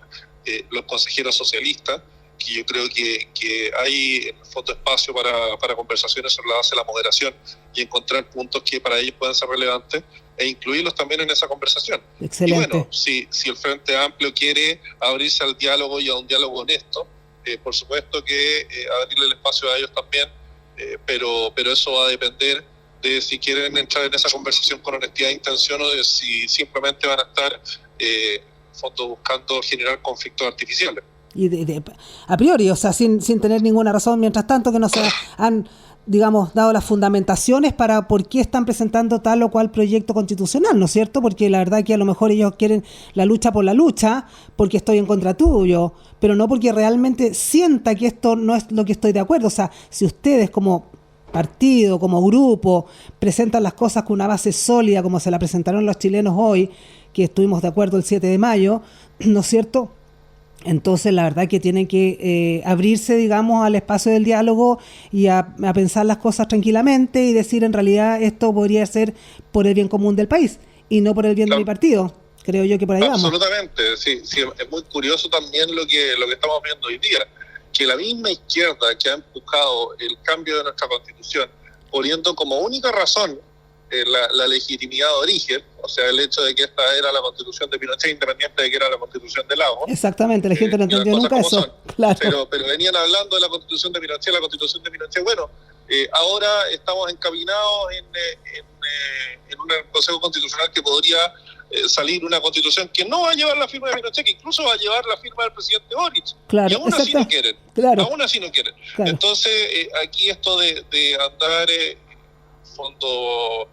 los consejeros socialistas, que yo creo que hay en el fondo espacio para conversaciones sobre la base de la moderación y encontrar puntos que para ellos puedan ser relevantes e incluirlos también en esa conversación. Excelente. Y bueno, si el Frente Amplio quiere abrirse al diálogo y a un diálogo honesto, por supuesto que abrirle el espacio a ellos también, pero eso va a depender de si quieren entrar en esa conversación con honestidad e intención, o de si simplemente van a estar en fondo buscando generar conflictos artificiales. Y a priori, o sea, sin tener ninguna razón, mientras tanto que no se han, digamos, dado las fundamentaciones para por qué están presentando tal o cual proyecto constitucional, ¿no es cierto? Porque la verdad que a lo mejor ellos quieren la lucha por la lucha, porque estoy en contra tuyo, pero no porque realmente sienta que esto no es lo que estoy de acuerdo. O sea, si ustedes como partido, como grupo, presentan las cosas con una base sólida, como se la presentaron los chilenos hoy, que estuvimos de acuerdo el 7 de mayo, ¿no es cierto?, entonces la verdad que tienen que abrirse, digamos, al espacio del diálogo y a pensar las cosas tranquilamente y decir en realidad esto podría ser por el bien común del país y no por el bien de mi partido. Creo yo que por ahí vamos. Absolutamente, sí, es muy curioso también lo que estamos viendo hoy día, que la misma izquierda que ha empujado el cambio de nuestra Constitución, poniendo como única razón la legitimidad de origen, o sea, el hecho de que esta era la Constitución de Pinochet, independiente de que era la Constitución de Lagos. Exactamente, la gente no entendió nunca eso. Claro. Pero venían hablando de la Constitución de Pinochet, bueno, ahora estamos encaminados en un Consejo Constitucional que podría salir una Constitución que no va a llevar la firma de Pinochet, que incluso va a llevar la firma del presidente Boric. Claro, y aún así no quieren. Claro. Aún así no quieren. Claro. Entonces, aquí esto de andar fondo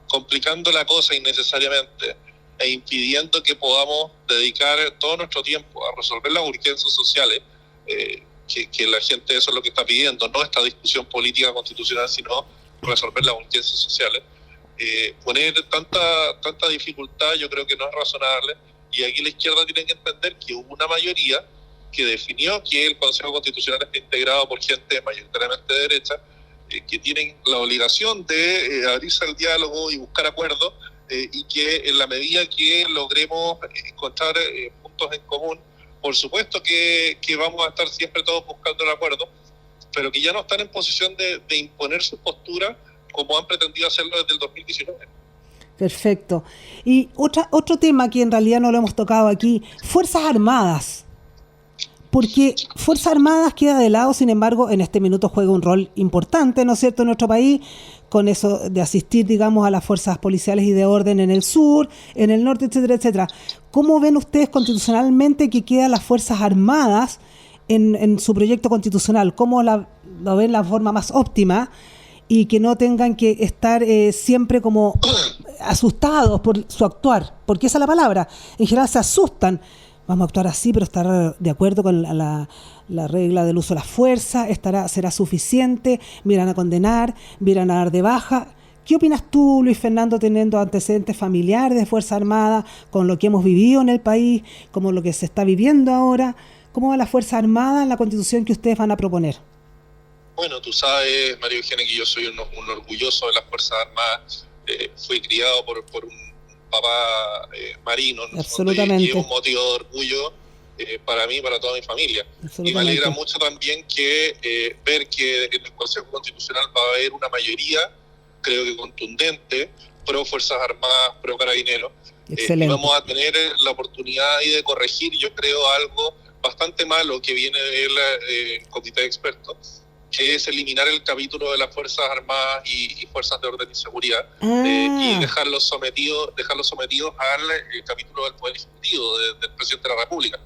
complicando la cosa innecesariamente e impidiendo que podamos dedicar todo nuestro tiempo a resolver las urgencias sociales, que la gente eso es lo que está pidiendo, no esta discusión política constitucional, sino resolver las urgencias sociales. Poner tanta dificultad yo creo que no es razonable, y aquí la izquierda tiene que entender que hubo una mayoría que definió que el Consejo Constitucional está integrado por gente mayoritariamente de derecha, que tienen la obligación de abrirse al diálogo y buscar acuerdos, y que en la medida que logremos encontrar puntos en común, por supuesto que vamos a estar siempre todos buscando el acuerdo, pero que ya no están en posición de imponer su postura como han pretendido hacerlo desde el 2019. Perfecto. Y otro tema que en realidad no lo hemos tocado aquí, Fuerzas Armadas. Porque Fuerzas Armadas queda de lado, sin embargo, en este minuto juega un rol importante, ¿no es cierto?, en nuestro país, con eso de asistir, digamos, a las fuerzas policiales y de orden en el sur, en el norte, etcétera, etcétera. ¿Cómo ven ustedes constitucionalmente que quedan las Fuerzas Armadas en su proyecto constitucional? ¿Cómo lo ven la forma más óptima y que no tengan que estar siempre como asustados por su actuar? Porque esa es la palabra. En general se asustan. Vamos a actuar así, pero estar de acuerdo con la regla del uso de la fuerza, será suficiente, miran a condenar, miran a dar de baja. ¿Qué opinas tú, Luis Fernando, teniendo antecedentes familiares de Fuerza Armada, con lo que hemos vivido en el país, como lo que se está viviendo ahora? ¿Cómo va la Fuerza Armada en la Constitución que ustedes van a proponer? Bueno, tú sabes, María Eugenia, que yo soy un orgulloso de las Fuerzas Armadas. Fui criado por un papá marino, absolutamente, y es un motivo de orgullo para mí y para toda mi familia. Y me alegra mucho también que ver que en el Consejo Constitucional va a haber una mayoría, creo que contundente, pro Fuerzas Armadas, pro Carabineros. Y vamos a tener la oportunidad ahí de corregir, yo creo, algo bastante malo que viene del comité de expertos, que es eliminar el capítulo de las Fuerzas Armadas y Fuerzas de Orden y Seguridad, y dejarlos sometidos al capítulo del Poder Ejecutivo, del Presidente de la República.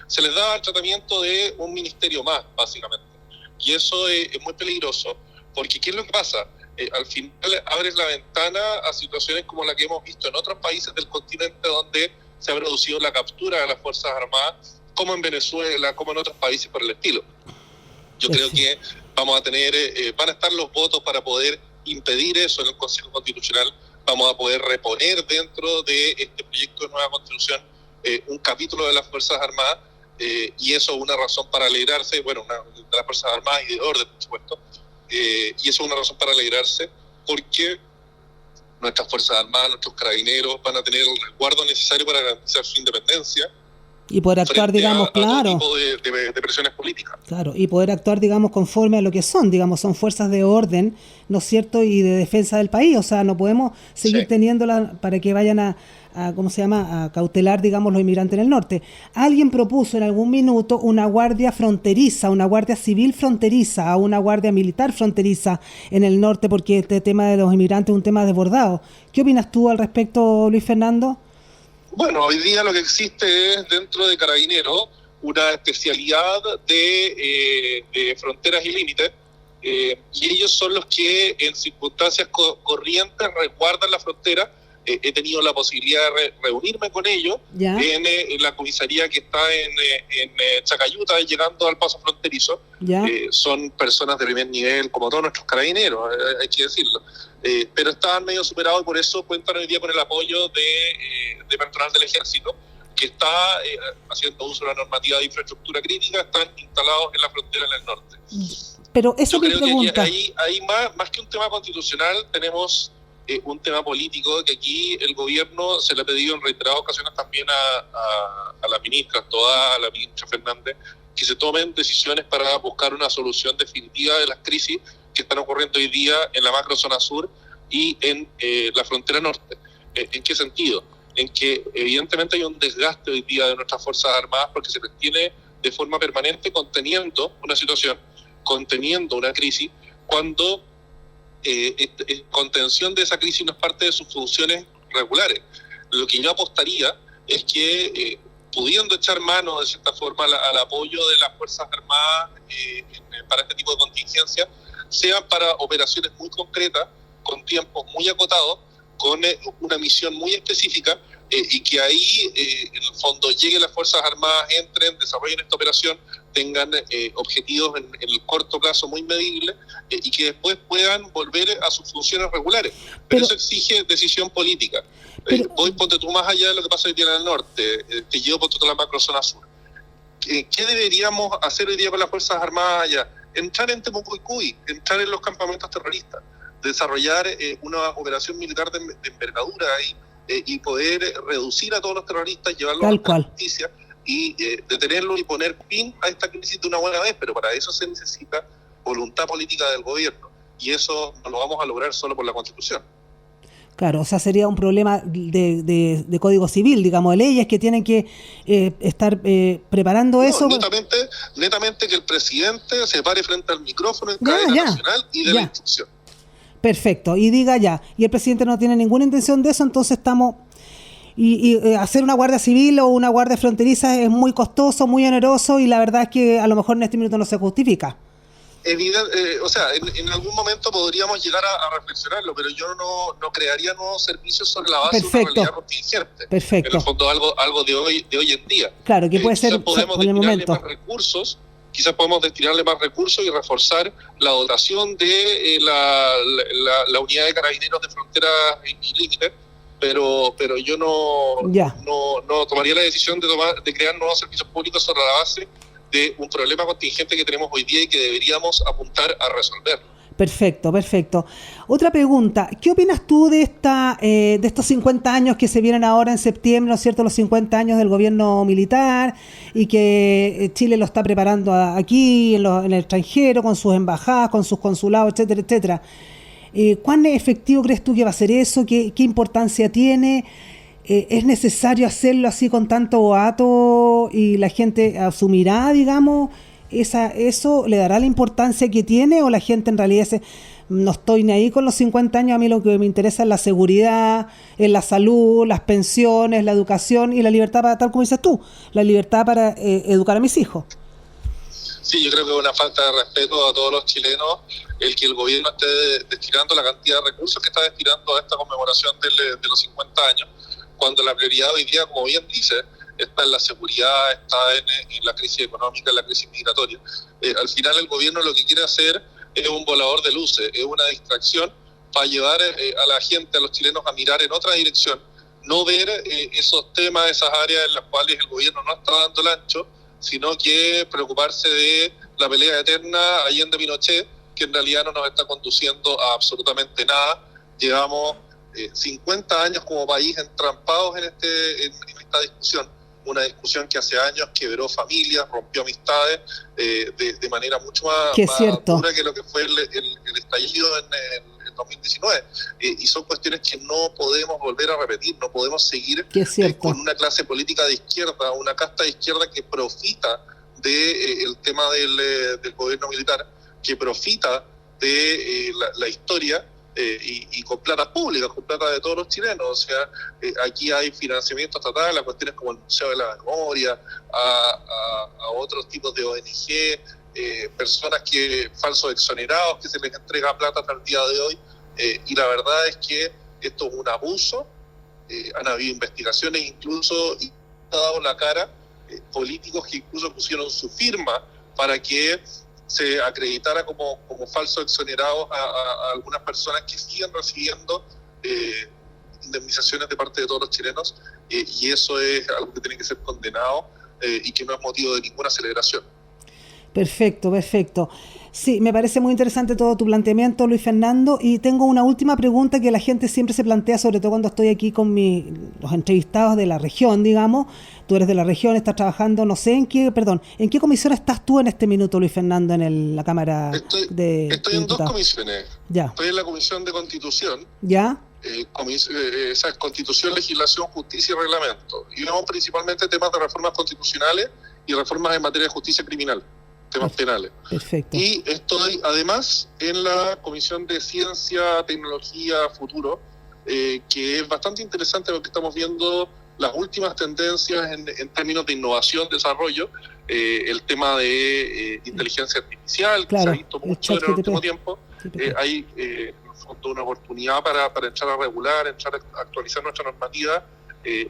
Se les da el tratamiento de un ministerio más, básicamente. Y eso es muy peligroso, porque ¿qué es lo que pasa? Al final abres la ventana a situaciones como la que hemos visto en otros países del continente, donde se ha producido la captura de las Fuerzas Armadas, como en Venezuela, como en otros países por el estilo. Yo creo que vamos a tener, van a estar los votos para poder impedir eso en el Consejo Constitucional. Vamos a poder reponer dentro de este proyecto de nueva Constitución un capítulo de las Fuerzas Armadas, y eso es una razón para alegrarse, de las Fuerzas Armadas y de orden, por supuesto, y eso es una razón para alegrarse, porque nuestras Fuerzas Armadas, nuestros carabineros van a tener el resguardo necesario para garantizar su independencia y poder actuar, digamos, claro, a todo tipo de presiones políticas. Claro, y poder actuar, digamos, conforme a lo que son, digamos, son fuerzas de orden, ¿no es cierto?, y de defensa del país. O sea, no podemos seguir teniéndola para que vayan a cautelar, digamos, los inmigrantes en el norte. Alguien propuso en algún minuto una guardia fronteriza, una guardia civil fronteriza, a una guardia militar fronteriza en el norte, porque este tema de los inmigrantes es un tema desbordado. ¿Qué opinas tú al respecto, Luis Fernando? Bueno, hoy día lo que existe es, dentro de Carabineros, una especialidad de fronteras y límites, y ellos son los que en circunstancias corrientes resguardan la frontera. He tenido la posibilidad de reunirme con ellos en la comisaría que está en Chacayuta, llegando al paso fronterizo. Son personas de primer nivel, como todos nuestros carabineros, hay que decirlo. Pero estaban medio superados, y por eso cuentan hoy día con el apoyo de personal del Ejército, que está haciendo uso de la normativa de infraestructura crítica, están instalados en la frontera en el norte. Pero eso yo creo que ahí más que un tema constitucional tenemos un tema político que aquí el gobierno se le ha pedido en reiteradas ocasiones también a la ministra, toda a la ministra Fernández, que se tomen decisiones para buscar una solución definitiva de las crisis que están ocurriendo hoy día en la macrozona sur y en la frontera norte. ¿En qué sentido? En que evidentemente hay un desgaste hoy día de nuestras Fuerzas Armadas porque se les tiene de forma permanente conteniendo una situación, conteniendo una crisis, cuando contención de esa crisis no es parte de sus funciones regulares. Lo que yo apostaría es que pudiendo echar mano de cierta forma al apoyo de las Fuerzas Armadas para este tipo de contingencias, sean para operaciones muy concretas, con tiempos muy acotados, con una misión muy específica, y que ahí en el fondo lleguen las Fuerzas Armadas, entren, desarrollen esta operación, tengan objetivos en el corto plazo muy medibles, y que después puedan volver a sus funciones regulares. Pero eso exige decisión política. Ponte tú más allá de lo que pasa hoy día en el norte, te llevo por toda la macrozona sur. ¿Qué deberíamos hacer hoy día con las Fuerzas Armadas allá? Entrar en Temuco-Icuy, entrar en los campamentos terroristas, desarrollar una operación militar de envergadura ahí, y poder reducir a todos los terroristas, llevarlos a la justicia y detenerlos y poner fin a esta crisis de una buena vez. Pero para eso se necesita voluntad política del gobierno, y eso no lo vamos a lograr solo por la Constitución. Claro, o sea, sería un problema de código civil, digamos, de leyes que tienen que estar preparando eso. Netamente que el presidente se pare frente al micrófono en cadena nacional y dé la instrucción. Perfecto, y diga ya, y el presidente no tiene ninguna intención de eso, entonces estamos... Y hacer una guardia civil o una guardia fronteriza es muy costoso, muy oneroso, y la verdad es que a lo mejor en este minuto no se justifica. O sea, en algún momento podríamos llegar a reflexionarlo, pero yo no crearía nuevos servicios sobre la base de una realidad contingente. Perfecto. En el fondo algo de hoy en día. Claro, que puede ser por el momento. Quizás podemos destinarle más recursos y reforzar la dotación de la unidad de carabineros de fronteras y límites, pero yo no tomaría la decisión de crear nuevos servicios públicos sobre la base de un problema contingente que tenemos hoy día y que deberíamos apuntar a resolver. Perfecto. Otra pregunta, ¿qué opinas tú de estos 50 años que se vienen ahora en septiembre, ¿no es cierto?, los 50 años del gobierno militar, y que Chile lo está preparando aquí, en el extranjero, con sus embajadas, con sus consulados, etcétera? ¿Cuán efectivo crees tú que va a ser eso? ¿Qué importancia tiene? ¿Es necesario hacerlo así con tanto boato y la gente asumirá, digamos, eso le dará la importancia que tiene, o la gente en realidad dice, no estoy ni ahí con los 50 años, a mí lo que me interesa es la seguridad, es la salud, las pensiones, la educación y la libertad, para, tal como dices tú, la libertad para educar a mis hijos? Sí, yo creo que es una falta de respeto a todos los chilenos el que el gobierno esté destinando la cantidad de recursos que está destinando a esta conmemoración de los 50 años, cuando la prioridad hoy día, como bien dice, está en la seguridad, está en la crisis económica, en la crisis migratoria. Al final el gobierno lo que quiere hacer es un volador de luces, es una distracción para llevar a la gente, a los chilenos, a mirar en otra dirección, no ver esos temas, esas áreas en las cuales el gobierno no está dando el ancho, sino que preocuparse de la pelea eterna Allende Pinochet, que en realidad no nos está conduciendo a absolutamente nada. Llevamos 50 años como país entrampados en esta discusión, una discusión que hace años quebró familias, rompió amistades de manera mucho más dura que lo que fue el estallido en 2019, y son cuestiones que no podemos volver a repetir. No podemos seguir con una clase política de izquierda, una casta de izquierda que profita del tema del gobierno militar, que profita de la historia, y con plata pública, con plata de todos los chilenos. O sea, aquí hay financiamiento estatal a cuestiones como el Museo de la Memoria, a otros tipos de ONG, personas falsos exonerados, que se les entrega plata hasta el día de hoy, y la verdad es que esto es un abuso. Han habido investigaciones, incluso y ha dado la cara políticos que incluso pusieron su firma para que se acreditara como falsos exonerados a algunas personas que siguen recibiendo indemnizaciones de parte de todos los chilenos, y eso es algo que tiene que ser condenado, y que no es motivo de ninguna celebración. Perfecto. Sí, me parece muy interesante todo tu planteamiento, Luis Fernando, y tengo una última pregunta que la gente siempre se plantea, sobre todo cuando estoy aquí con los entrevistados de la región, digamos. Tú eres de la región, estás trabajando, no sé ¿en qué comisión estás tú en este minuto, Luis Fernando, en la Cámara de Estoy en dos comisiones. Ya. Estoy en la Comisión de Constitución. ¿Ya? Esa es Constitución, Legislación, Justicia y Reglamento. Y vemos principalmente temas de reformas constitucionales y reformas en materia de justicia criminal, temas penales. Perfecto. Y estoy además en la Comisión de Ciencia, Tecnología, Futuro, que es bastante interesante porque estamos viendo las últimas tendencias en términos de innovación, desarrollo, el tema de inteligencia artificial, claro, que se ha visto mucho en el último tiempo. Hay una oportunidad para entrar a regular, entrar a actualizar nuestra normativa,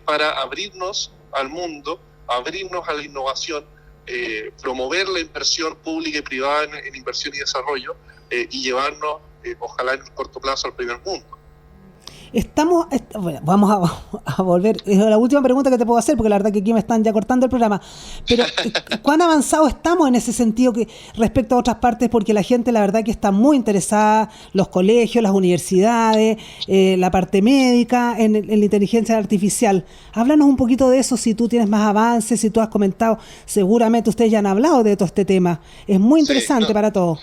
para abrirnos al mundo, abrirnos a la innovación, promover la inversión pública y privada en inversión y desarrollo, y llevarnos, ojalá en el corto plazo, al primer mundo. Bueno, vamos a volver. Es la última pregunta que te puedo hacer, porque la verdad que aquí me están ya cortando el programa. Pero, ¿cuán avanzados estamos en ese sentido respecto a otras partes? Porque la gente, la verdad que está muy interesada, los colegios, las universidades, la parte médica, en la inteligencia artificial. Háblanos un poquito de eso, si tú tienes más avances, si tú has comentado. Seguramente ustedes ya han hablado de todo este tema. Es muy interesante para todos.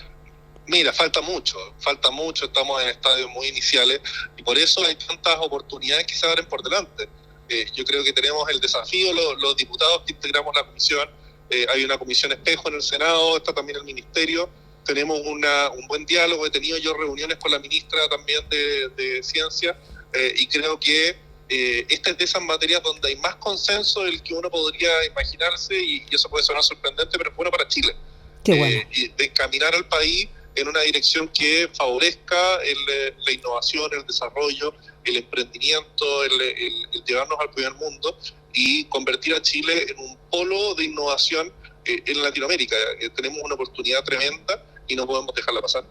Mira, falta mucho, estamos en estadios muy iniciales y por eso hay tantas oportunidades que se abren por delante. Yo creo que tenemos el desafío, los diputados que integramos la comisión, hay una comisión espejo en el Senado, está también el Ministerio, tenemos un buen diálogo, he tenido yo reuniones con la ministra también de Ciencia, y creo que esta es de esas materias donde hay más consenso del que uno podría imaginarse, y eso puede sonar sorprendente, pero es bueno para Chile. Qué bueno. Y de encaminar al país en una dirección que favorezca la innovación, el desarrollo, el emprendimiento, el llevarnos al primer mundo y convertir a Chile en un polo de innovación en Latinoamérica. Tenemos una oportunidad tremenda y no podemos dejarla pasar.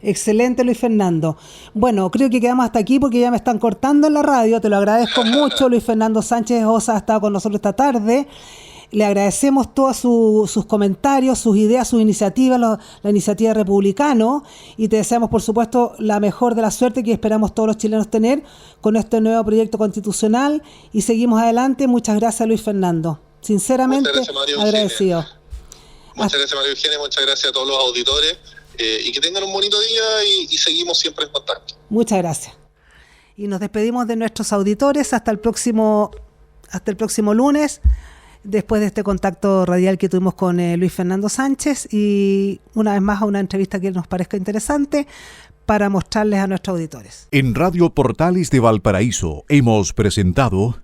Excelente, Luis Fernando. Bueno, creo que quedamos hasta aquí porque ya me están cortando en la radio. Te lo agradezco mucho. Luis Fernando Sánchez Osa ha estado con nosotros esta tarde. Le agradecemos todos sus comentarios, sus ideas, sus iniciativas, la iniciativa Republicano, y te deseamos, por supuesto, la mejor de la suerte que esperamos todos los chilenos tener con este nuevo proyecto constitucional, y seguimos adelante. Muchas gracias, Luis Fernando. Sinceramente, agradecido. Muchas gracias, María Eugenia, muchas gracias a todos los auditores, y que tengan un bonito día y seguimos siempre en contacto. Muchas gracias. Y nos despedimos de nuestros auditores hasta el próximo lunes, después de este contacto radial que tuvimos con Luis Fernando Sánchez, y una vez más a una entrevista que nos parezca interesante para mostrarles a nuestros auditores. En Radio Portales de Valparaíso hemos presentado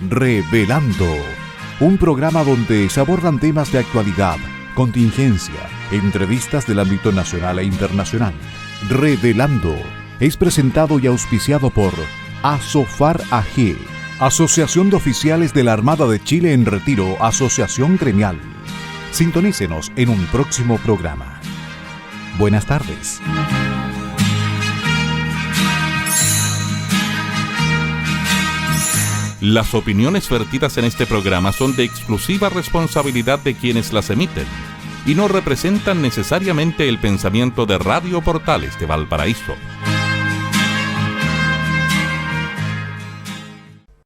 Revelando, un programa donde se abordan temas de actualidad, contingencia, entrevistas del ámbito nacional e internacional. Revelando es presentado y auspiciado por Asofar AG, Asociación de Oficiales de la Armada de Chile en Retiro, Asociación Gremial. Sintonícenos en un próximo programa. Buenas tardes. Las opiniones vertidas en este programa son de exclusiva responsabilidad de quienes las emiten y no representan necesariamente el pensamiento de Radio Portales de Valparaíso.